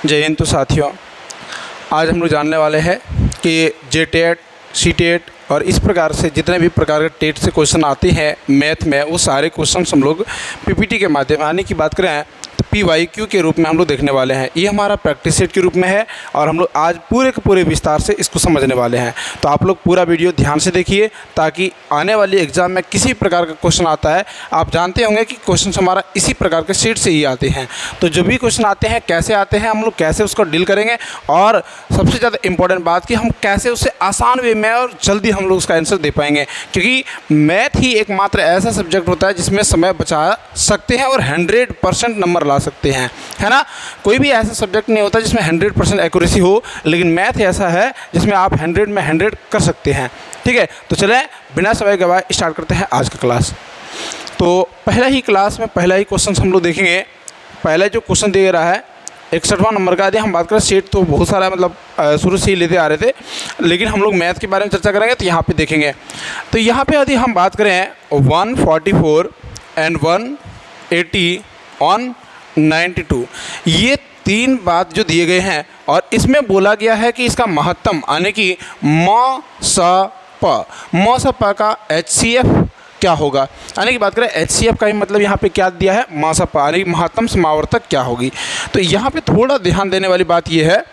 जय हिंद। तो साथियों, आज हम लोग जानने वाले हैं कि जेटेट, सीटेट और इस प्रकार से जितने भी प्रकार के टेट से क्वेश्चन आते हैं मैथ में, वो सारे क्वेश्चन हम लोग पीपीटी के माध्यम आने की बात करें तो PYQ के रूप में हम लोग देखने वाले हैं। ये हमारा प्रैक्टिस सेट के रूप में है और हम लोग आज पूरे के पूरे विस्तार से इसको समझने वाले हैं। तो आप लोग पूरा वीडियो ध्यान से देखिए ताकि आने वाली एग्ज़ाम में किसी प्रकार का क्वेश्चन आता है, आप जानते होंगे कि क्वेश्चन हमारा इसी प्रकार के सेट से ही आते हैं। तो जो भी क्वेश्चन आते हैं कैसे आते हैं, हम लोग कैसे उसको डील करेंगे और सबसे ज़्यादा इंपॉर्टेंट बात कि हम कैसे उससे आसान वे में और जल्दी हम लोग उसका आंसर दे पाएंगे, क्योंकि मैथ ही एकमात्र ऐसा सब्जेक्ट होता है जिसमें समय बचा सकते हैं और 100% नंबर ला सकते हैं, है ना। कोई भी ऐसा सब्जेक्ट नहीं होता जिसमें 100% एक्यूरेसी हो, लेकिन मैथ ऐसा है जिसमें आप 100 में 100 कर सकते हैं। ठीक है, तो चलें बिना समय गवाए स्टार्ट करते हैं आज का क्लास। तो पहला ही क्लास में पहला ही क्वेश्चन हम लोग देखेंगे। पहला जो क्वेश्चन दे रहा है 61वां नंबर का। यदि हम बात करें सेट तो बहुत सारा मतलब शुरू से ही लेते आ रहे थे, लेकिन हम लोग मैथ के बारे में चर्चा करेंगे तो यहाँ पे देखेंगे। तो यहाँ पे यदि हम बात करें 144 एंड 180 ऑन 92, ये तीन बात जो दिए गए हैं और इसमें बोला गया है कि इसका महत्तम यानी कि म स प का HCF क्या होगा। यानी कि बात करें HCF का ही मतलब यहाँ पे क्या दिया है, म स प यानी महत्तम समावर्तक क्या होगी। तो यहाँ पे थोड़ा ध्यान देने वाली बात ये है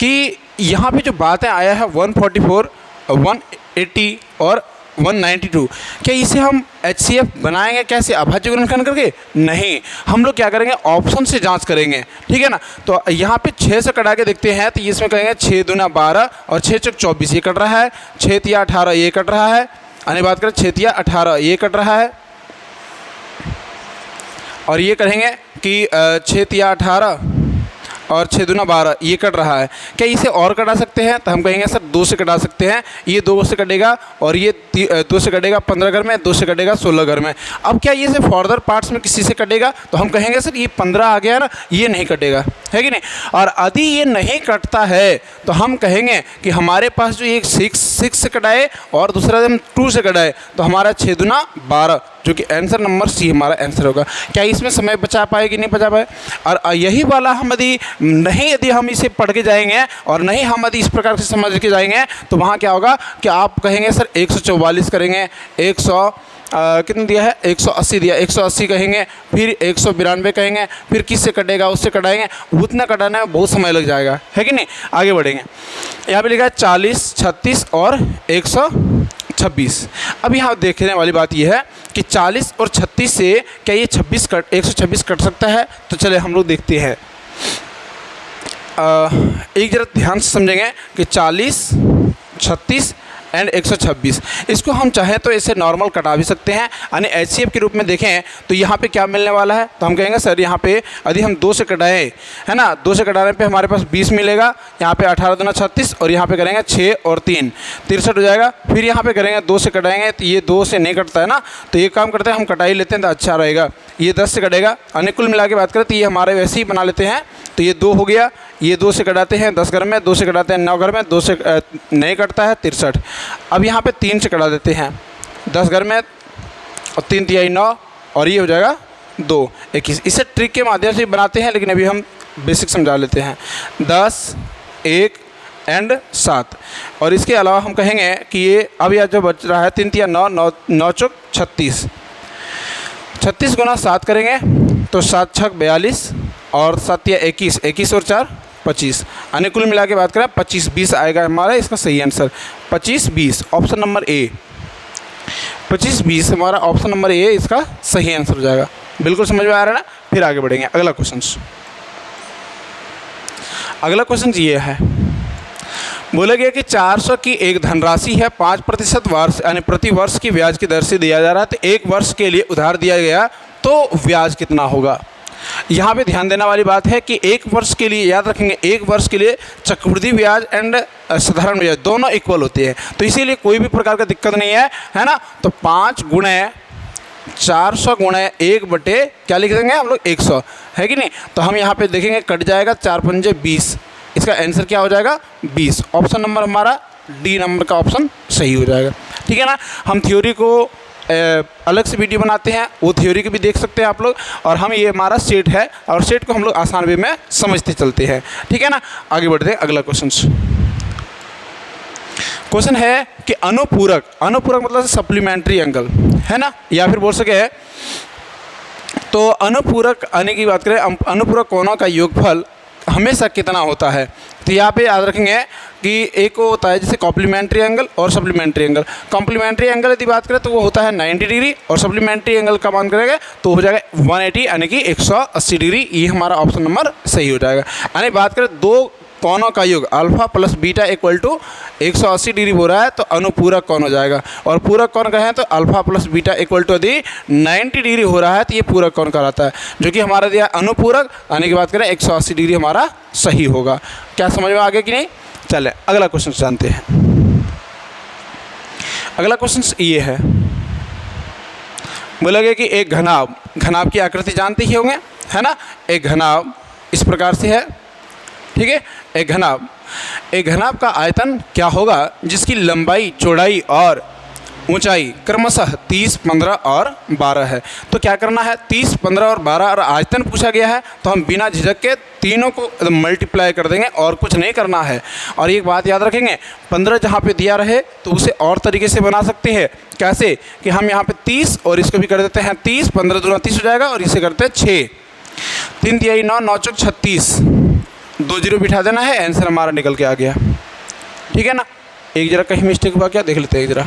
कि यहाँ पे जो बातें आया है 144, 180 और 192, क्या इसे हम HCF बनाएंगे कैसे, अभाज्य गुणनखंड करके? नहीं, हम लोग क्या करेंगे, ऑप्शन से जांच करेंगे। ठीक है ना। तो यहाँ पे 6 से कटा के देखते हैं तो इसमें कहेंगे 6 दूना 12 और 6 चौक 24, ये कट रहा है। 6 तिया 18, ये कट रहा है। यानी बात करें 6 तिया 18, ये कट रहा है। और ये करेंगे कि 6 तिया 18 और 6 दूना 12, ये कट रहा है। क्या इसे और कटा सकते हैं? तो हम कहेंगे सर 2 से कटा सकते हैं। ये 2 से कटेगा और ये 2 से कटेगा 15 घर में, 2 से कटेगा 16 घर में। अब क्या ये से फर्दर पार्ट्स में किसी से कटेगा? तो हम कहेंगे सर ये 15 आ गया ना, ये नहीं कटेगा, है कि नहीं। और यदि ये नहीं कटता है तो हम कहेंगे कि हमारे पास जो एक 6 से कटाए और दूसरा हम 2 से कटाए तो हमारा 6 दूना 12, जो कि आंसर नंबर सी हमारा आंसर होगा। क्या इसमें समय बचा पाए कि नहीं बचा पाए? और यही वाला हम यदि हम इसे पढ़ के जाएंगे और नहीं हम यदि इस प्रकार से समझ के जाएंगे तो वहाँ क्या होगा कि आप कहेंगे सर 144 करेंगे, 100 कितना दिया है, 180 दिया, 180 कहेंगे, फिर 192 कहेंगे, फिर किससे कटेगा उससे कटाएंगे। उतना कटाने में बहुत समय लग जाएगा, है कि नहीं। आगे बढ़ेंगे। यहाँ पे लिखा है 40, 36 और 126। अब यहाँ देखने वाली बात यह है कि 40 और 36 से क्या ये 126 कट सकता है? तो चले हम लोग देखते हैं। एक जरा ध्यान से समझेंगे कि 40, 36 एंड 126, इसको हम चाहें तो इसे नॉर्मल कटा भी सकते हैं। यानी HCF के रूप में देखें तो यहाँ पे क्या मिलने वाला है, तो हम कहेंगे सर यहाँ पे यदि हम 2 से कटाएं, है ना, 2 से कटाने पे हमारे पास 20 मिलेगा। यहाँ पे 18 दूना 36 और यहाँ पे करेंगे 6 और 3 63 हो जाएगा। फिर यहाँ पे करेंगे 2 से कटाएंगे तो ये 2 से नहीं कटता है ना, तो ये काम करते हैं हम कटाई लेते हैं तो अच्छा रहेगा। ये 10 से कटेगा। यानी कुल मिला के बात करें तो ये हमारे वैसे ही बना लेते हैं। तो ये 2 हो गया, ये 2 से कटाते हैं 10 घर में, 2 से कटाते हैं 9 घर में, 2 से नहीं कटता है 63। अब यहाँ पे 3 से कटा देते हैं 10 घर में और 3 तिहाई 9 और ये हो जाएगा 2, 21। इसे ट्रिक के माध्यम से बनाते हैं, लेकिन अभी हम बेसिक समझा लेते हैं। 10, 1 एंड 7। और इसके अलावा हम कहेंगे कि ये अब यह जो बच रहा है 3 तिया 9, 9 चौक 36, 36 गुना 7 करेंगे तो 7 छक 42 और 7 तिया 21, 21 और 4 25। यानी कुल मिला के बात करें 25, 20 आएगा हमारा इसका सही आंसर। 25, 20 ऑप्शन नंबर ए, 25, 20 हमारा ऑप्शन नंबर ए इसका सही आंसर हो जाएगा। बिल्कुल समझ में आ रहा है ना। फिर आगे बढ़ेंगे। अगला क्वेश्चन ये है, बोला गया कि 400 की एक धनराशि है, 5% वर्ष यानी प्रति वर्ष की ब्याज की दर से दिया जा रहा है। तो 1 वर्ष के लिए उधार दिया गया तो ब्याज कितना होगा। यहाँ पे ध्यान देने वाली बात है कि 1 वर्ष के लिए, याद रखेंगे 1 वर्ष के लिए चक्रवृद्धि ब्याज एंड साधारण ब्याज दोनों इक्वल होते हैं, तो इसीलिए कोई भी प्रकार का दिक्कत नहीं है ना। तो 5 गुणे 400 गुणे 1 बटे क्या लिख देंगे हम लोग 100, है कि नहीं। तो हम यहाँ पे देखेंगे कट जाएगा 4 पंजे 20, इसका आंसर क्या हो जाएगा 20। ऑप्शन नंबर हमारा डी नंबर का ऑप्शन सही हो जाएगा। ठीक है ना। हम थ्योरी को अलग से वीडियो बनाते हैं, वो थ्योरी के भी देख सकते हैं आप लोग। और हम ये हमारा सेट है और सेट को हम लोग आसान वे में समझते चलते हैं, ठीक है ना। आगे बढ़ते हैं अगला क्वेश्चन है कि अनुपूरक मतलब सप्लीमेंट्री एंगल है ना, या फिर बोल सके तो अनुपूरक आने की बात करें, अनुपूरक कोणों का योगफल हमेशा कितना होता है। तो यहाँ पे याद रखेंगे कि एक वो होता है जैसे कॉम्प्लीमेंट्री एंगल और सप्लीमेंट्री एंगल। कॉम्प्लीमेंट्री एंगल यदि बात करें तो वो होता है 90 डिग्री, और सप्लीमेंट्री एंगल का मान करेंगे तो हो जाएगा 180 यानी कि 180 डिग्री। ये हमारा ऑप्शन नंबर सही हो जाएगा। यानी बात करें दो कोणों का योग alpha plus beta equal to 180 degree हो रहा है तो अनुपूरक कोण हो जाएगा। और पूरक कोण कहें तो alpha plus beta equal to यदि 90 डिग्री हो रहा है तो ये पूरक कोण कहलाता है, जो कि हमारा दिया अनुपूरक। आने की बात करें 180 डिग्री हमारा सही होगा। क्या समझ में आ गया कि नहीं? चले अगला क्वेश्चन जानते हैं। अगला क्वेश्चन ये है, बोला गया कि एक घनाभ की आकृति जानते ही होंगे है ना। एक घनाभ इस प्रकार से है, ठीक है। एक घनाभ का आयतन क्या होगा जिसकी लंबाई, चौड़ाई और ऊंचाई क्रमशः 30, 15 और 12 है। तो क्या करना है, 30, 15 और 12 और आयतन पूछा गया है तो हम बिना झिझक के तीनों को मल्टीप्लाई कर देंगे और कुछ नहीं करना है। और एक बात याद रखेंगे, 15 जहाँ पे दिया रहे तो उसे और तरीके से बना सकते हैं। कैसे कि हम यहाँ पे 30 और इसको भी कर देते हैं 30, 15 दूना 30 हो जाएगा और इसे करते हैं 6, 3 दिया 9, 9 चौक 36, 2 जीरो बिठा देना है, आंसर हमारा निकल के आ गया, ठीक है ना। एक जरा कहीं मिस्टेक हुआ क्या देख लेते हैं एक जरा।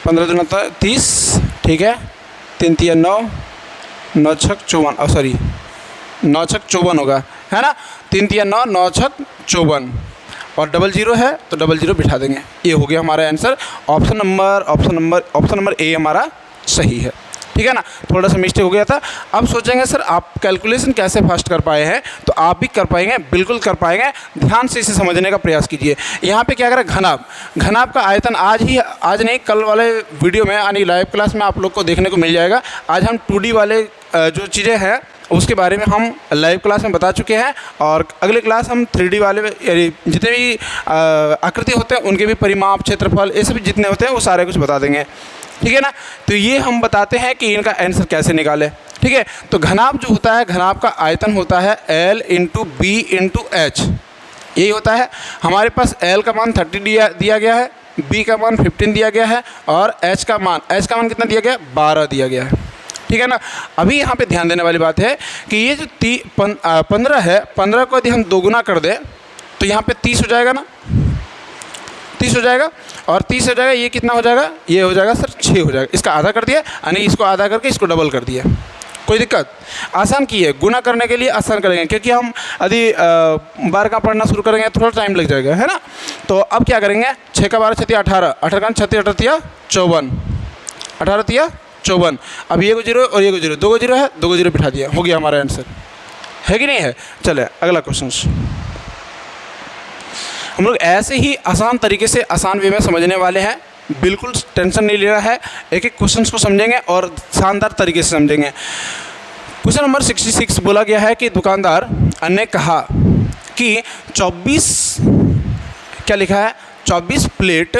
15 दूना 30, ठीक है, 3 तिया 9, 9 छक 54, सॉरी 9 छक 54 होगा है ना। 3 तिया 9, 9 छक 54 और डबल जीरो है तो डबल जीरो बिठा देंगे। ये हो गया हमारा आंसर। ऑप्शन नंबर ए हमारा सही है, ठीक है ना। थोड़ा सा मिस्टेक हो गया था। अब सोचेंगे सर आप कैलकुलेशन कैसे फास्ट कर पाए हैं, तो आप भी कर पाएंगे, बिल्कुल कर पाएंगे। ध्यान से इसे समझने का प्रयास कीजिए। यहाँ पे क्या करें, घनाभ का आयतन आज नहीं कल वाले वीडियो में यानी लाइव क्लास में आप लोग को देखने को मिल जाएगा। आज हम 2D वाले जो चीज़ें हैं उसके बारे में हम लाइव क्लास में बता चुके हैं, और अगले क्लास हम 3D वाले यानी जितने भी आकृति होते हैं उनके भी परिमाप, क्षेत्रफल, ये सब जितने होते हैं वो सारे कुछ बता देंगे, ठीक है ना। तो ये हम बताते हैं कि इनका आंसर कैसे निकालें, ठीक है। तो घनाभ जो होता है, घनाभ का आयतन होता है L into B into H, यही होता है। हमारे पास L का मान 30 दिया गया है, B का मान 15 दिया गया है और H का मान कितना दिया गया, 12 दिया गया है, ठीक है ना। अभी यहाँ पे ध्यान देने वाली बात है कि ये जो 15 है, 15 को यदि हम दोगुना कर दें तो यहाँ पे 30 हो जाएगा ना, 30 हो जाएगा और 30 हो जाएगा, ये कितना हो जाएगा, ये हो जाएगा सर 6 हो जाएगा। इसका आधा कर दिया यानी इसको आधा करके इसको डबल कर दिया। कोई दिक्कत? आसान की है, गुना करने के लिए आसान करेंगे, क्योंकि हम यदि बार का पढ़ना शुरू करेंगे थोड़ा टाइम लग जाएगा, है ना। तो अब क्या करेंगे, 6 का 12 छत्ती 18, 18 का 36, 18 तिया 54, 18 तिया 54। अब ये को जीरो और ये को जीरो, 2 को जीरो है, 2 को जीरो बिठा दिया, हो गया हमारा आंसर, है कि नहीं है। चले अगला क्वेश्चन। हम लोग ऐसे ही आसान तरीके से आसान वे में समझने वाले हैं, बिल्कुल टेंशन नहीं लेना है। एक एक क्वेश्चन को समझेंगे और शानदार तरीके से समझेंगे। क्वेश्चन नंबर 66 बोला गया है कि दुकानदार ने कहा कि 24 क्या लिखा है, 24 प्लेट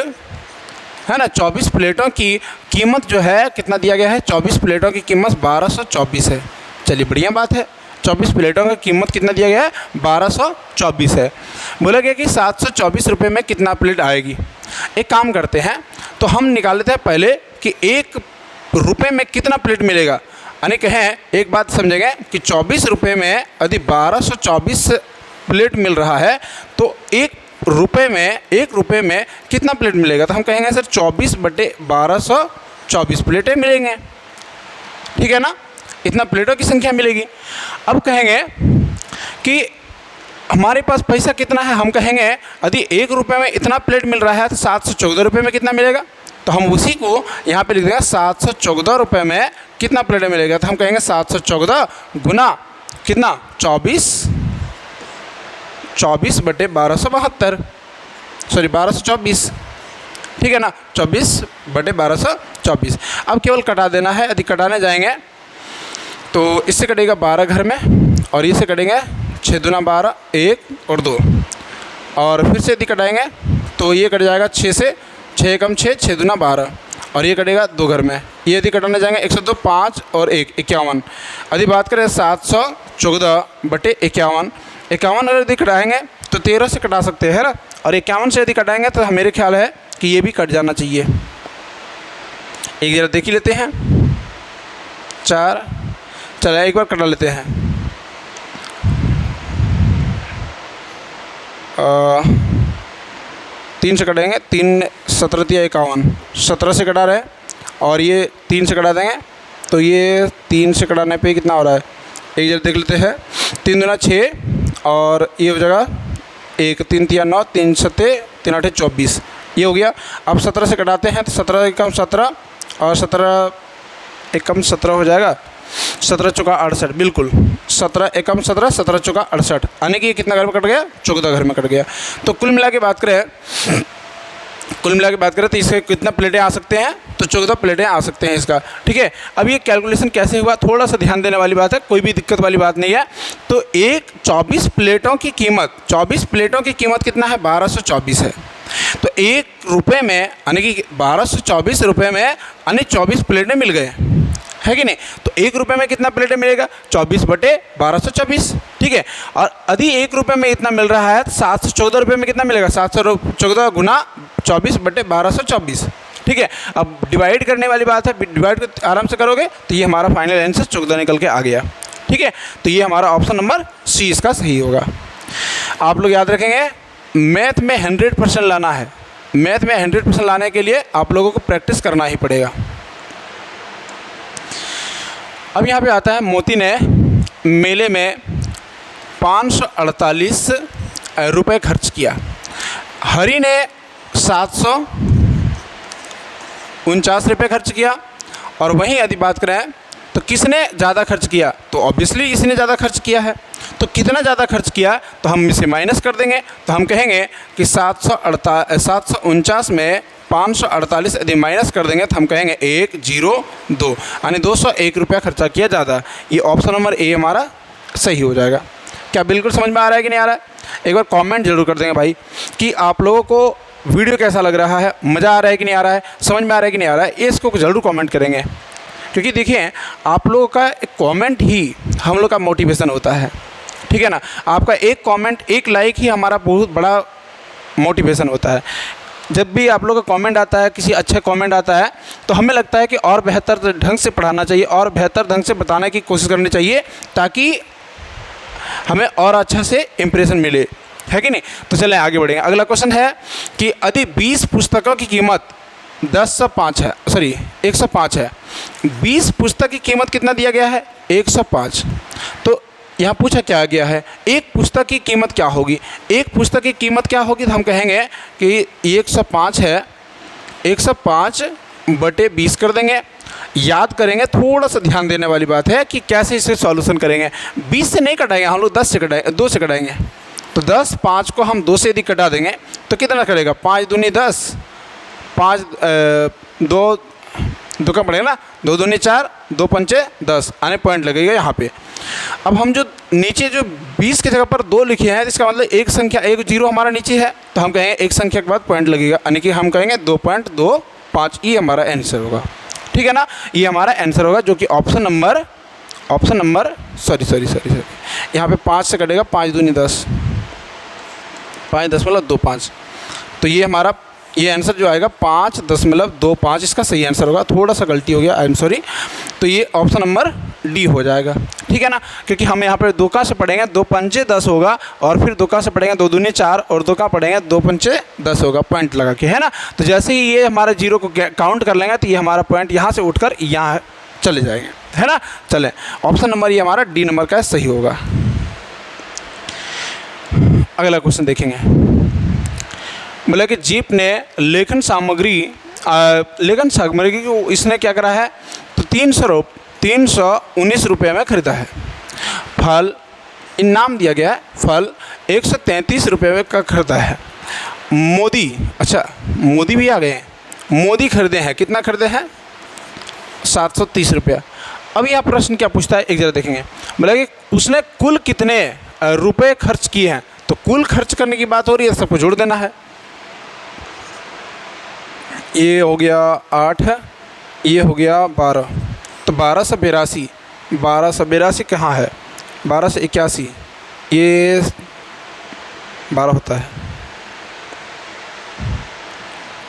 है ना, 24 प्लेटों की कीमत जो है कितना दिया गया है, 24 प्लेटों की कीमत 1224 है। चलिए बढ़िया बात है, 24 प्लेटों की कीमत कितना दिया गया है, 1224 है। बोला गया कि 724 रुपये में कितना प्लेट आएगी। एक काम करते हैं, तो हम निकाल लेते हैं पहले कि 1 रुपये में कितना प्लेट मिलेगा। यानी कहें एक बात समझेंगे कि 24 रुपये में यदि 1224 प्लेट मिल रहा है तो 1 रुपये में कितना प्लेट मिलेगा। तो हम कहेंगे सर 24/1224 प्लेटें मिलेंगे, ठीक है ना, इतना प्लेटों की संख्या मिलेगी। अब कहेंगे कि हमारे पास पैसा कितना है, हम कहेंगे यदि 1 रुपये में इतना प्लेट मिल रहा है तो 714 रुपये में कितना मिलेगा। तो हम उसी को यहाँ पे लिख देंगे, 714 रुपये में कितना प्लेटें मिलेगा। तो हम कहेंगे 714 गुना कितना, 24/1272, सॉरी 1224, ठीक है ना, 24/1224। अब केवल कटा देना है। यदि कटाने जाएंगे तो इससे कटेगा 12 घर में और इससे कटेंगे 6 दूना 12, 1 और 2, और फिर से यदि कटाएंगे तो ये कट जाएगा 6 से, 6 कम 6, 6 दूना 12 और ये कटेगा 2 घर में। ये यदि कटाने जाएंगे 102 5 और 1 51। यदि बात करें 714/51, 51 अगर यदि कटाएंगे तो 13 से कटा सकते हैं, है ना। और 51 से यदि कटाएंगे तो मेरे ख्याल है कि ये भी कट जाना चाहिए। एक जरा देख ही लेते हैं। 4, चलिए एक बार कटा लेते हैं। 3 से कटेंगे, 3 17 × 51, 17 से कटा रहे हैं। और ये 3 से कटा देंगे तो ये 3 से कटाने पे कितना हो रहा है, एक जरा देख लेते हैं। 3 दूना 6 और ये हो जाएगा 1, 3 × 9, 3 × 7, 3 × 8 24, ये हो गया। अब 17 से कटाते हैं तो 17 × 17 और 17 × 17 हो जाएगा 17 × 4 68, बिल्कुल 17 × 17, 17 × 4 68, यानी कि कितना घर में कट गया, 14 घर में कट गया। तो कुल मिला के बात करें तो इसके कितना प्लेटें आ सकते हैं, तो 14 प्लेटें आ सकते हैं इसका, ठीक है। अब ये कैलकुलेशन कैसे हुआ, थोड़ा सा ध्यान देने वाली बात है, कोई भी दिक्कत वाली बात नहीं है। तो 24 प्लेटों की कीमत कितना है, 1224 है। तो 1 रुपये में यानी कि 1224 रुपये में यानी 24 प्लेटें मिल गए, है कि नहीं। तो 1 रुपये में कितना प्लेटें मिलेगा, 24/1224, ठीक है। और यदि 1 रुपये में इतना मिल रहा है तो 714 रुपये में कितना मिलेगा, 714 गुना 24/1224, ठीक है। अब डिवाइड करने वाली बात है, डिवाइड आराम से करोगे तो ये हमारा फाइनल आंसर 14 निकल के आ गया, ठीक है। तो ये हमारा ऑप्शन नंबर सी इसका सही होगा। आप लोग याद रखेंगे, मैथ में 100% लाना है। मैथ में 100% लाने के लिए आप लोगों को प्रैक्टिस करना ही पड़ेगा। अब यहाँ पे आता है, मोती ने मेले में 548 रुपये खर्च किया, हरी ने 749 रुपये खर्च किया। और वहीं यदि बात करें तो किसने ज़्यादा खर्च किया, तो ऑब्वियसली इसने ज़्यादा खर्च किया है। तो कितना ज़्यादा खर्च किया, तो हम इसे माइनस कर देंगे, तो हम कहेंगे कि 749 में 548 यदि माइनस कर देंगे तो हम कहेंगे 102, यानी 201 रुपया खर्चा किया ज़्यादा। ये ऑप्शन नंबर ए हमारा सही हो जाएगा। क्या बिल्कुल समझ में आ रहा है कि नहीं आ रहा है? एक बार कमेंट जरूर कर देंगे भाई कि आप लोगों को वीडियो कैसा लग रहा है, मज़ा आ रहा है कि नहीं आ रहा है, समझ में आ रहा है कि नहीं आ रहा है, ये इसको ज़रूर कमेंट करेंगे। क्योंकि देखिए, आप लोगों का एक कमेंट ही हम लोग का मोटिवेशन होता है, ठीक है ना। आपका एक कमेंट, एक लाइक ही हमारा बहुत बड़ा मोटिवेशन होता है। जब भी आप लोग का कमेंट आता है, किसी अच्छे कमेंट आता है, तो हमें लगता है कि और बेहतर ढंग से पढ़ाना चाहिए और बेहतर ढंग से बताने की कोशिश करनी चाहिए, ताकि हमें और अच्छा से इम्प्रेशन मिले, है कि नहीं। तो चलें आगे बढ़ेंगे। अगला क्वेश्चन है कि यदि 20 पुस्तकों की कीमत 105 है, सॉरी 105 है, 20 पुस्तक की कीमत कितना दिया गया है, 105। तो यहाँ पूछा क्या गया है, एक पुस्तक की कीमत क्या होगी, एक पुस्तक की कीमत क्या होगी, तो हम कहेंगे कि 105 है, 105/20 कर देंगे। याद करेंगे, थोड़ा सा ध्यान देने वाली बात है कि कैसे इसे सॉल्यूशन करेंगे। 20 से नहीं कटाएंगे हम लोग, 2 से कटाएंगे। तो 10, 5 को हम 2 से यदि कटा देंगे तो कितना करेगा, 5 दूनी 10, 5 2 का पड़ेगा ना, 2 दूनी 4, 2 पंचे 10, आने पॉइंट लगेगा यहाँ पे। अब हम जो नीचे जो 20 की जगह पर 2 लिखे हैं, इसका मतलब एक संख्या, एक जीरो हमारा नीचे है, तो हम कहेंगे एक संख्या के बाद पॉइंट लगेगा, यानी कि हम कहेंगे 2.25, ये हमारा आंसर होगा, ठीक है ना। ये हमारा आंसर होगा, जो कि ऑप्शन नंबर सॉरी यहाँ पे 5 से कटेगा, 5 दूनी 10, 5.25, तो ये हमारा ये आंसर जो आएगा 5.25, इसका सही आंसर होगा। थोड़ा सा गलती हो गया, आई एम सॉरी। तो ये ऑप्शन नंबर डी हो जाएगा, ठीक है ना। क्योंकि हम यहाँ पर 2 का से पढ़ेंगे, 2 पंचे 10 होगा, और फिर 2 का से पढ़ेंगे 2 दूनी 4, और 2 का पढ़ेंगे 2 पंचे 10 होगा, पॉइंट लगा के, है ना। तो जैसे ही ये हमारे जीरो को काउंट कर लेंगे तो ये हमारा पॉइंट यहाँ से उठकर यहाँ चले जाएंगे, है ना। चले, ऑप्शन नंबर ये हमारा डी नंबर का सही होगा। अगला क्वेश्चन देखेंगे। बोला कि जीप ने लेखन सामग्री को इसने क्या करा है, तो 319 रुपये में ख़रीदा है। फल, इनाम दिया गया है, फल 133 रुपये का खरीदा है। मोदी भी आ गए हैं, मोदी खरीदे हैं, कितना खरीदे हैं, 730 रुपया। अब यह प्रश्न क्या पूछता है, एक जरा देखेंगे। बोला कि उसने कुल कितने रुपए खर्च किए हैं, तो कुल खर्च करने की बात हो रही है, सबको जोड़ देना है। ये हो गया 8, ये हो गया 12, तो 1282, 1282 कहाँ है, 1281, ये 12 होता है,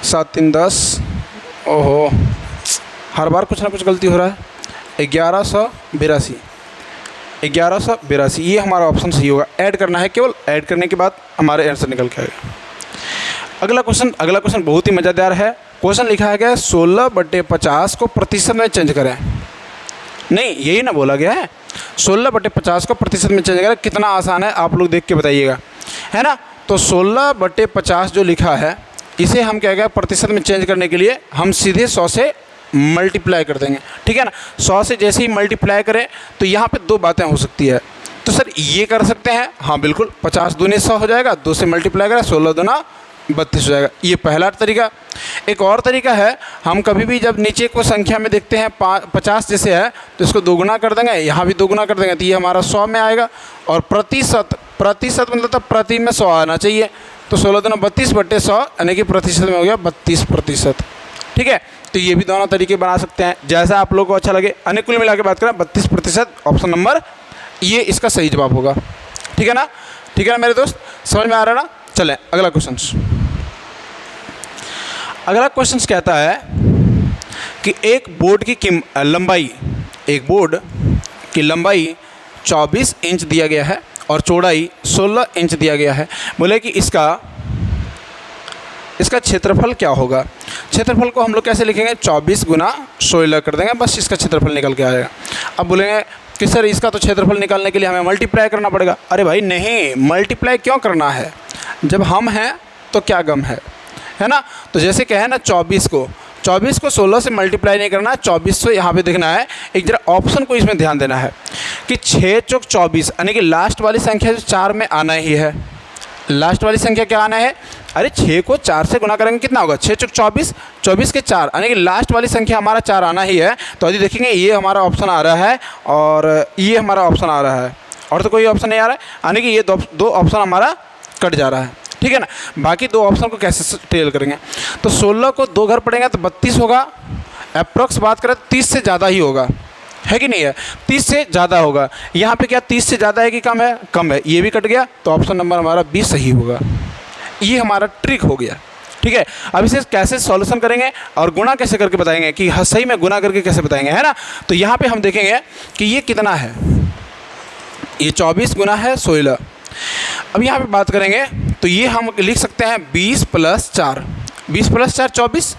7 3 10, ओहो हर बार कुछ ना कुछ गलती हो रहा है। 1182, 1182 ये हमारा ऑप्शन सही होगा। ऐड करना है, केवल ऐड करने के बाद हमारे आंसर निकल के आएगा। अगला क्वेश्चन बहुत ही मज़ेदार है। क्वेश्चन लिखा है गया 16/50 को प्रतिशत में चेंज करें। नहीं, यही ना बोला गया है, 16/50 को प्रतिशत में चेंज करें। कितना आसान है, आप लोग देख के बताइएगा, है ना। तो 16/50 जो लिखा है, इसे हम क्या कहें, प्रतिशत में चेंज करने के लिए हम सीधे 100 से मल्टीप्लाई कर देंगे, ठीक है ना। 100 से जैसे ही मल्टीप्लाई करें तो यहाँ पे दो बातें हो सकती है। तो सर ये कर सकते हैं, हाँ बिल्कुल, 50 दूनी 100 हो जाएगा, 2 से मल्टीप्लाई करें 16 दूना 32 हो जाएगा, ये पहला तरीका। एक और तरीका है, हम कभी भी जब नीचे को संख्या में देखते हैं 50 जैसे है तो इसको दोगुना कर देंगे, यहाँ भी दोगुना कर देंगे, तो ये हमारा 100 में आएगा। और प्रतिशत मतलब तब प्रति में 100 आना चाहिए, तो 16 दूना 32/100 यानी कि प्रतिशत में हो गया 32%, ठीक है। तो ये भी दोनों तरीके बना सकते हैं, जैसा आप लोगों को अच्छा लगे। अनुकूल मिला के बात करें 32%, ऑप्शन नंबर ये इसका सही जवाब होगा, ठीक है ना। ठीक है ना मेरे दोस्त, समझ में आ रहा है ना। चलें अगला क्वेश्चन कहता है कि एक बोर्ड की लंबाई 24 इंच दिया गया है और चौड़ाई 16 इंच दिया गया है। बोले कि इसका क्षेत्रफल क्या होगा। क्षेत्रफल को हम लोग कैसे लिखेंगे, 24 गुना 16 कर देंगे, बस इसका क्षेत्रफल निकल के आएगा। अब बोलेंगे कि सर इसका तो क्षेत्रफल निकालने के लिए हमें मल्टीप्लाई करना पड़ेगा। अरे भाई नहीं, मल्टीप्लाई क्यों करना है, जब हम हैं तो क्या गम है ना। तो जैसे कहे ना 24 को 16 से मल्टीप्लाई नहीं करना, 24 से यहाँ पे देखना है। एक जरा ऑप्शन को इसमें ध्यान देना है कि 6 चौक 24 यानी कि लास्ट वाली संख्या जो 4 में आना ही है। लास्ट वाली संख्या क्या आना है, अरे 6 को 4 से गुना करेंगे कितना होगा, 6 चौक 24, 24 के 4 यानी कि लास्ट वाली संख्या हमारा 4 आना ही है। तो अभी देखेंगे ये हमारा ऑप्शन आ रहा है और ये हमारा ऑप्शन आ रहा है, और तो कोई ऑप्शन नहीं आ रहा है, यानी कि ये दो ऑप्शन हमारा कट जा रहा है, ठीक है ना। बाकी दो ऑप्शन को कैसे टेल करेंगे, तो 16 को 2 घर पड़ेंगे तो 32 होगा। अप्रॉक्स बात करें 30 से ज़्यादा ही होगा, है कि नहीं है, 30 से ज़्यादा होगा। यहाँ पे क्या 30 से ज़्यादा है कि कम है, कम है, ये भी कट गया, तो ऑप्शन नंबर हमारा 20 सही होगा। ये हमारा ट्रिक हो गया, ठीक है। अब इसे कैसे सॉल्यूशन करेंगे और गुणा कैसे करके बताएंगे कि सही में गुणा करके कैसे बताएंगे, है ना। तो यहाँ पे हम देखेंगे कि ये कितना है, ये 24 गुना है 16। अब यहाँ पे बात करेंगे तो ये हम लिख सकते हैं 20 + 4, 20 + 4 24,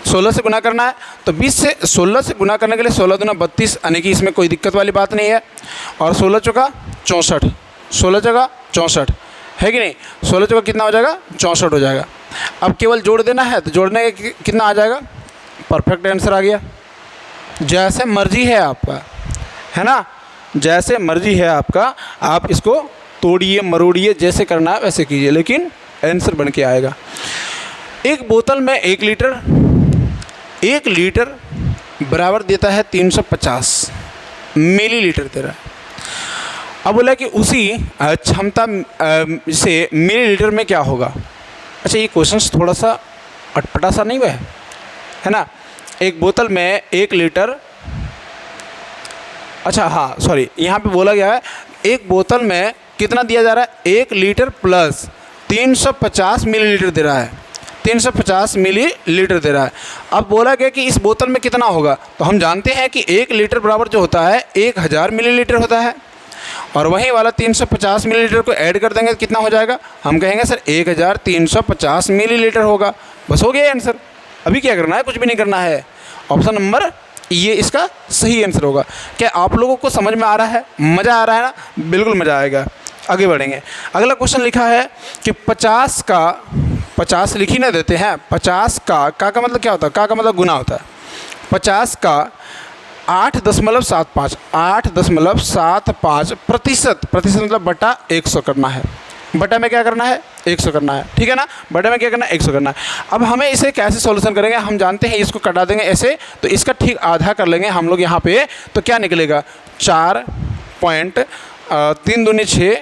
16 से गुना करना है, तो 20 से 16 से गुना करने के लिए 16 दूना 32 यानी कि इसमें कोई दिक्कत वाली बात नहीं है। और 16 चौका 64, 16 जगह 64 है कि नहीं, 16 चौका कितना हो जाएगा, 64 हो जाएगा। अब केवल जोड़ देना है, तो जोड़ने के कितना आ जाएगा, परफेक्ट आंसर आ गया। जैसे मर्जी है आपका, है ना, जैसे मर्जी है आपका, आप इसको तोड़िए मरोड़िए, जैसे करना है वैसे कीजिए, लेकिन आंसर बन के आएगा। एक बोतल में 1 लीटर बराबर देता है 350 मिलीलीटर दे रहा है। अब बोला कि उसी क्षमता से मिलीलीटर में क्या होगा। अच्छा ये क्वेश्चन थोड़ा सा अटपटा सा नहीं हुआ है ना। एक बोतल में 1 लीटर, अच्छा हाँ सॉरी, यहाँ पे बोला गया है एक बोतल में कितना दिया जा रहा है, 1 लीटर प्लस 350 मिलीलीटर दे रहा है, 350 मिलीलीटर दे रहा है। अब बोला गया कि इस बोतल में कितना होगा, तो हम जानते हैं कि 1 लीटर बराबर जो होता है 1000 मिलीलीटर होता है, और वही वाला 350 मिलीलीटर को ऐड कर देंगे तो कितना हो जाएगा, हम कहेंगे सर 1350 मिलीलीटर होगा। बस हो गया आंसर। अभी क्या करना है, कुछ भी नहीं करना है। ऑप्शन नंबर ये इसका सही आंसर होगा। क्या आप लोगों को समझ में आ रहा है, मज़ा आ रहा है ना, बिल्कुल मज़ा आएगा। आगे बढ़ेंगे। अगला क्वेश्चन लिखा है कि 50 का 50 लिख ही ना देते हैं, 50 का मतलब क्या होता है, का मतलब गुना होता है। 50 का 8.75 8.75 प्रतिशत मतलब बटा 100 करना है। बटा में क्या करना है, 100 करना है, ठीक है ना। बटा में क्या करना है, 100 करना है। अब हमें इसे कैसे सॉल्यूशन करेंगे, हम जानते हैं इसको कटा देंगे ऐसे, तो इसका ठीक आधा कर लेंगे हम लोग यहाँ पे, तो क्या निकलेगा 4.3 दूनी 6,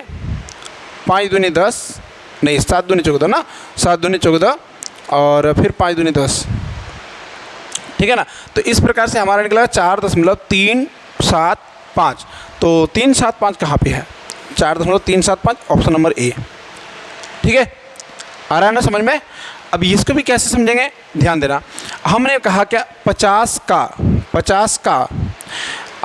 5 दूनी 10, नहीं 7 दूनी 14 ना, 7 दूनी 14 और फिर 5 दूनी 10, ठीक है ना। तो इस प्रकार से हमारा निकला 4.375। तो 375 कहाँ पे है? 4.375 ऑप्शन नंबर ए। ठीक है, आ रहा है ना समझ में। अब इसको भी कैसे समझेंगे, ध्यान देना। हमने कहा क्या 50 का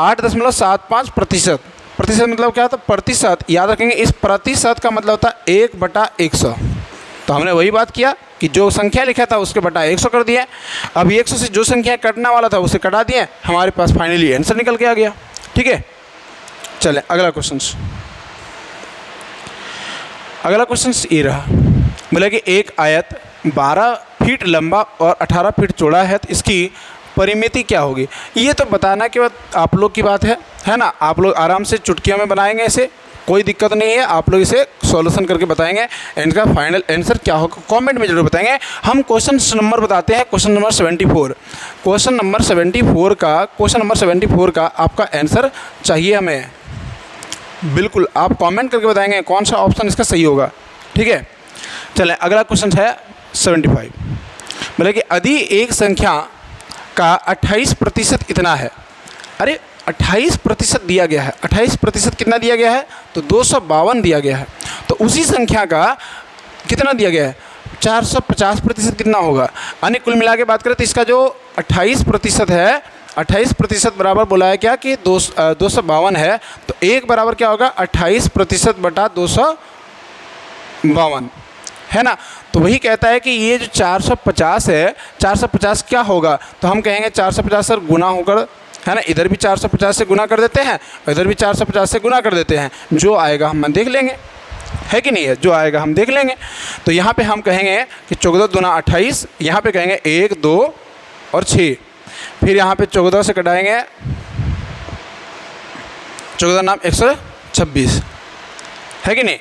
8.75%। प्रतिशत मतलब क्या होता है? प्रतिशत। याद रखेंगे इस प्रतिशत का मतलब होता है 1/100। तो हमने वही बात किया कि जो संख्या लिखा था उसके बटा 100 कर दिया। अब 100 से जो संख्या कटने वाला था उसे कटा दिए, हमारे पास फाइनली आंसर निकल के आ गया। ठीक है, चले अगला क्वेश्चन। अगला क्वेश्चन ये रहा, बोला कि एक आयत 12 फीट लंबा और 18 फीट चौड़ा है, तो इसकी परिमिति क्या होगी? ये तो बताना कि आप लोग की बात है ना। आप लोग आराम से चुटकियों में बनाएंगे, इसे कोई दिक्कत नहीं है। आप लोग इसे सॉल्यूशन करके बताएंगे, इनका फाइनल आंसर क्या होगा कमेंट में जरूर बताएंगे। हम क्वेश्चन नंबर बताते हैं, क्वेश्चन नंबर 74। क्वेश्चन नंबर 74 का आपका आंसर चाहिए हमें। बिल्कुल आप कमेंट करके बताएंगे कौन सा ऑप्शन इसका सही होगा। ठीक है, चलें अगला क्वेश्चन है 75। मतलब कि यदि एक संख्या का 28% इतना है, अरे 28% दिया गया है, 28% कितना दिया गया है? तो 252 दिया गया है। तो उसी संख्या का कितना दिया गया है? 450% कितना होगा? यानी कुल मिला के बात करें तो इसका जो 28% है, 28% बराबर बोला है क्या कि 252 है। तो एक बराबर क्या होगा? 28% बटा 252 है ना। तो वही कहता है कि ये जो 450 है, 450 क्या होगा? तो हम कहेंगे 450 सर गुना होकर, है ना, इधर भी 450 से गुना कर देते हैं, इधर भी 450 से गुना कर देते हैं। जो आएगा हम देख लेंगे, है कि नहीं है? जो आएगा हम देख लेंगे। तो यहाँ पे हम कहेंगे कि 14 दूना 28, यहाँ पे कहेंगे 1 2 और 6। फिर यहाँ पे 14 से कटाएंगे, 14 नाम 126, है कि नहीं।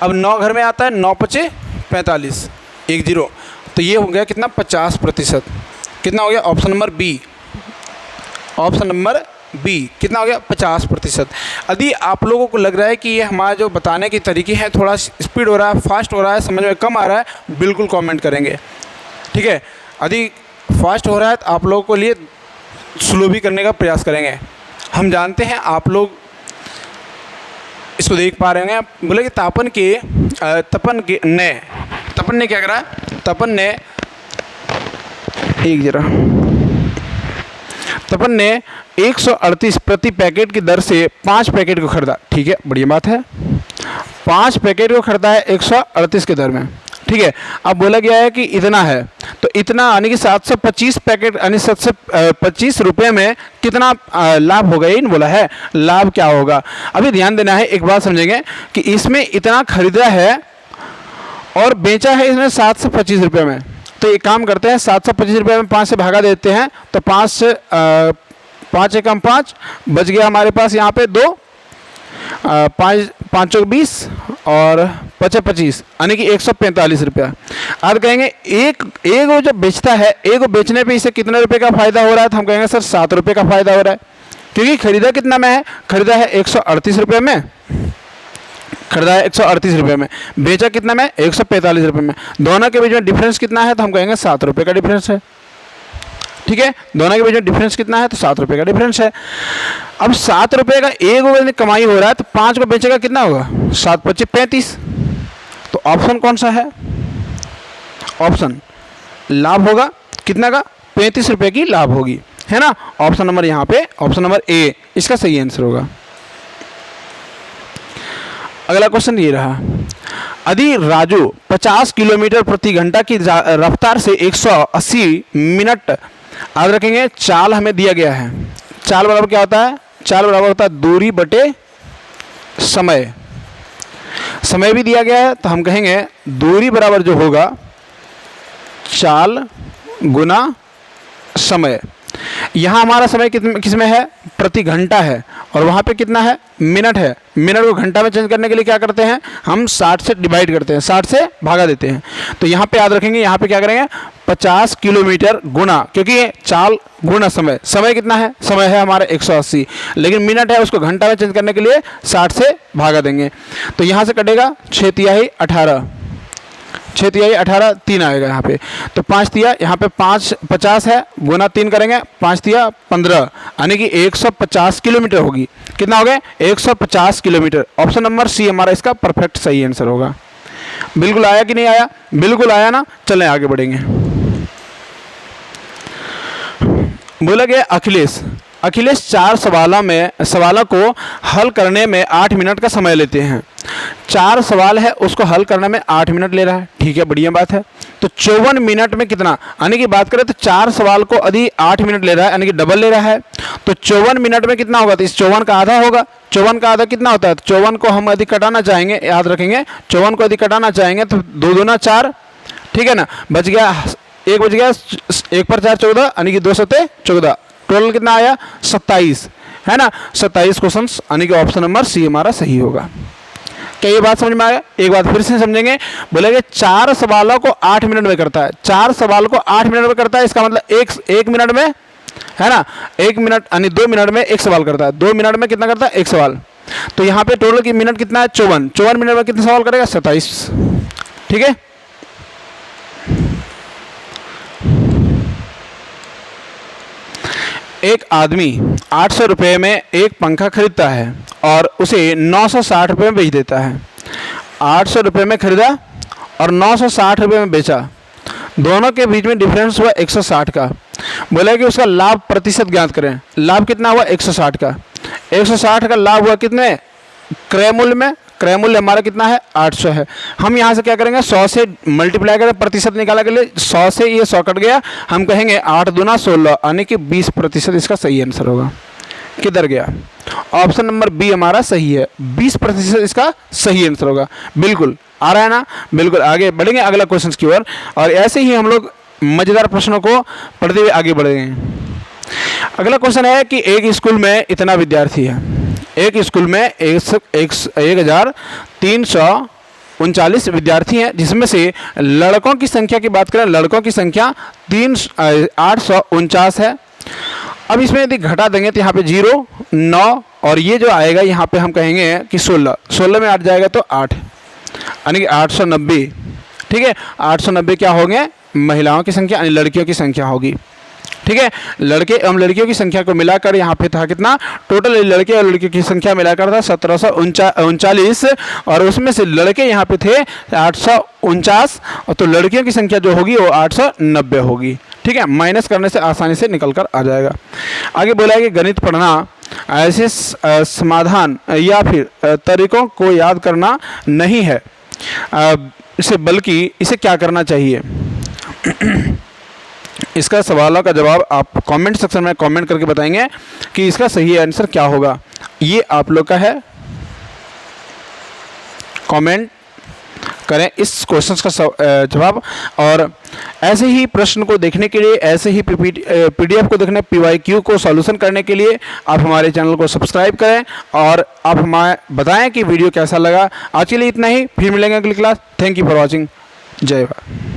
अब 9 घर में आता है, 9 5 45, 1 0। तो ये हो गया कितना? 50%। कितना हो गया? Option number B. Option number B कितना हो गया? 50%। यदि आप लोगों को लग रहा है कि ये हमारा जो बताने की तरीके हैं थोड़ा स्पीड हो रहा है, फास्ट हो रहा है, समझ में कम आ रहा है, बिल्कुल कमेंट करेंगे। ठीक है, यदि फास्ट हो रहा है तो आप लोगों को लिए स्लो भी करने का प्रयास करेंगे। हम जानते हैं आप लोग इसको देख पा रहे हैं। बोले कि तपन ने क्या करा? तपन ने 138 प्रति पैकेट की दर से 5 पैकेट को खरीदा। ठीक है, बढ़िया बात है। 5 पैकेट को खरीदा है 138 की दर में। ठीक है, अब बोला गया है कि इतना है, तो इतना यानी कि 725 पैकेट यानी 725 रुपये में कितना लाभ होगा, ये नहीं बोला है। लाभ क्या होगा? अभी ध्यान देना है, एक बात समझेंगे कि इसमें इतना खरीदा है और बेचा है इसने 725 रुपये में। तो एक काम करते हैं, 725 रुपये में 5 से भागा देते हैं, तो 5 एकम 5 बच गया हमारे पास यहाँ पे 2, 5 5 20 और 5 25 यानी कि 145 रुपया। अब कहेंगे एक वो जब बेचता है, एक वो बेचने पे इसे कितने रुपए का फ़ायदा हो रहा है? तो हम कहेंगे सर 7 रुपये का फ़ायदा हो रहा है, क्योंकि खरीदा कितना में है? खरीदा है 138 रुपये में, खरीदा है 138 रुपये में, बेचा कितना में? 145 रुपये में। दोनों के बीच में डिफरेंस कितना है? तो हम कहेंगे 7 रुपये का डिफरेंस है। ठीक है, दोनों के बीच में डिफरेंस कितना है? तो 7 रुपये का डिफरेंस है। अब 7 रुपये का एक रुपये कमाई हो रहा है, तो 5 को बेचेगा कितना होगा? 7 25 35। तो ऑप्शन कौन सा है? ऑप्शन लाभ होगा कितना का? 35 रुपये की लाभ होगी, है ना। ऑप्शन नंबर यहाँ पे ऑप्शन नंबर ए इसका सही आंसर होगा। अगला क्वेश्चन ये रहा, यदि राजू 50 किलोमीटर प्रति घंटा की रफ्तार से 180 मिनट, याद रखेंगे चाल हमें दिया गया है। चाल बराबर क्या होता है? चाल बराबर होता है दूरी बटे समय। समय भी दिया गया है, तो हम कहेंगे दूरी बराबर जो होगा चाल गुना समय। यहाँ हमारा समय किस में है? प्रति घंटा है, और वहाँ पे कितना है? मिनट है। मिनट को घंटा में चेंज करने के लिए क्या करते हैं? हम 60 से डिवाइड करते हैं, 60 से भागा देते हैं। तो यहाँ पे याद रखेंगे, यहाँ पे क्या करेंगे? 50 किलोमीटर गुना, क्योंकि ये चाल गुना समय। समय कितना है? समय है हमारा 180, लेकिन मिनट है, उसको घंटा में चेंज करने के लिए 60 से भागा देंगे। तो यहाँ से कटेगा 6 तिहाई 18, 6 तिहाई 18, 3 आएगा यहाँ पे। तो 5 तिया यहाँ पे 5 50 है, गुना 3 करेंगे, 5 तिया 15, यानी कि 150 किलोमीटर होगी। कितना हो गया? 150 किलोमीटर। ऑप्शन नंबर सी हमारा इसका परफेक्ट सही आंसर होगा। बिल्कुल आया कि नहीं आया? बिल्कुल आया ना। चलें आगे बढ़ेंगे। बोला गया अखिलेश 4 सवालों को हल करने में 8 मिनट का समय लेते हैं। 4 सवाल है, उसको हल करने में 8 मिनट ले रहा है। ठीक है, बढ़िया बात है। तो 54 मिनट में कितना, यानी कि बात करें तो 4 सवाल को यदि 8 मिनट ले रहा है, यानी कि डबल ले रहा है, तो 54 मिनट में कितना होगा? तो इस 54 का आधा होगा। 54 का आधा कितना होता है? तो 54 को हम यदि कटाना चाहेंगे, याद रखेंगे, 54 को यदि कटाना चाहेंगे तो 2 दूना 4, ठीक है ना, बच गया 1, बच गया 1 पर 4 14, यानी कि 2 सत्ते 14। टोटल कितना आया? 27, है ना। 27 क्वेश्चन, यानी कि ऑप्शन नंबर सी हमारा सही होगा। क्या ये बात समझ में आया? एक बात फिर से समझेंगे। बोलेंगे 4 सवालों को 8 मिनट में करता है। 4 सवाल को 8 मिनट में करता है, इसका मतलब एक मिनट में, है ना, 1 मिनट यानी 2 मिनट में 1 सवाल करता है। 2 मिनट में कितना करता है? 1 सवाल। तो यहाँ पे टोटल की मिनट कितना है? 54। 54 मिनट में कितने सवाल करेगा? 27। ठीक है। एक आदमी 800 रुपये में एक पंखा खरीदता है और उसे 960 रुपये में बेच देता है। 800 रुपये में खरीदा और 960 रुपये में बेचा, दोनों के बीच में डिफरेंस हुआ 160 का। बोला कि उसका लाभ प्रतिशत ज्ञात करें। लाभ कितना हुआ? 160 का। 160 का लाभ हुआ कितने? क्रय मूल्य में। क्रय मूल्य हमारा कितना है? 800 है। हम यहाँ से क्या करेंगे? 100 से मल्टीप्लाई करें, प्रतिशत निकाला के लिए 100 से ये 100 कट गया, हम कहेंगे 8 दूना 16, यानी कि 20% इसका सही आंसर होगा। किधर गया? ऑप्शन नंबर बी हमारा सही है। 20% इसका सही आंसर होगा। बिल्कुल आ रहा है ना? बिल्कुल। आगे बढ़ेंगे अगला क्वेश्चन की ओर, और ऐसे ही हम लोग मज़ेदार प्रश्नों को पढ़ते हुए आगे बढ़ेंगे। अगला क्वेश्चन है कि एक स्कूल में इतना विद्यार्थी है। एक स्कूल में 1339 विद्यार्थी हैं, जिसमें से लड़कों की संख्या की बात करें, लड़कों की संख्या 849 है। अब इसमें यदि घटा देंगे तो यहाँ पे 0, 9 और ये जो आएगा यहाँ पे हम कहेंगे कि 16 में 8 जाएगा तो 8, यानी कि 890। ठीक है, 890 क्या होंगे? महिलाओं की संख्या यानी लड़कियों की संख्या होगी। ठीक है, लड़के एवं लड़कियों की संख्या को मिलाकर यहाँ पे था कितना? टोटल लड़के और लड़कियों की संख्या मिलाकर था 1739, और उसमें से लड़के यहाँ पे थे 849, और तो लड़कियों की संख्या जो होगी वो 890 होगी। ठीक है, माइनस करने से आसानी से निकल कर आ जाएगा। आगे बोला है कि गणित पढ़ना ऐसे समाधान या फिर तरीकों को याद करना नहीं है, इसे बल्कि इसे क्या करना चाहिए? इसका सवालों का जवाब आप कमेंट सेक्शन में कमेंट करके बताएंगे कि इसका सही आंसर क्या होगा। ये आप लोग का है, कमेंट करें इस क्वेश्चन का जवाब। और ऐसे ही प्रश्न को देखने के लिए, ऐसे ही पीडीएफ को देखने, PYQ को सॉल्यूशन करने के लिए आप हमारे चैनल को सब्सक्राइब करें और आप हमें बताएं कि वीडियो कैसा लगा। आज के लिए इतना ही, फिर मिलेंगे अगली class. Thank you for watching. जय भारत।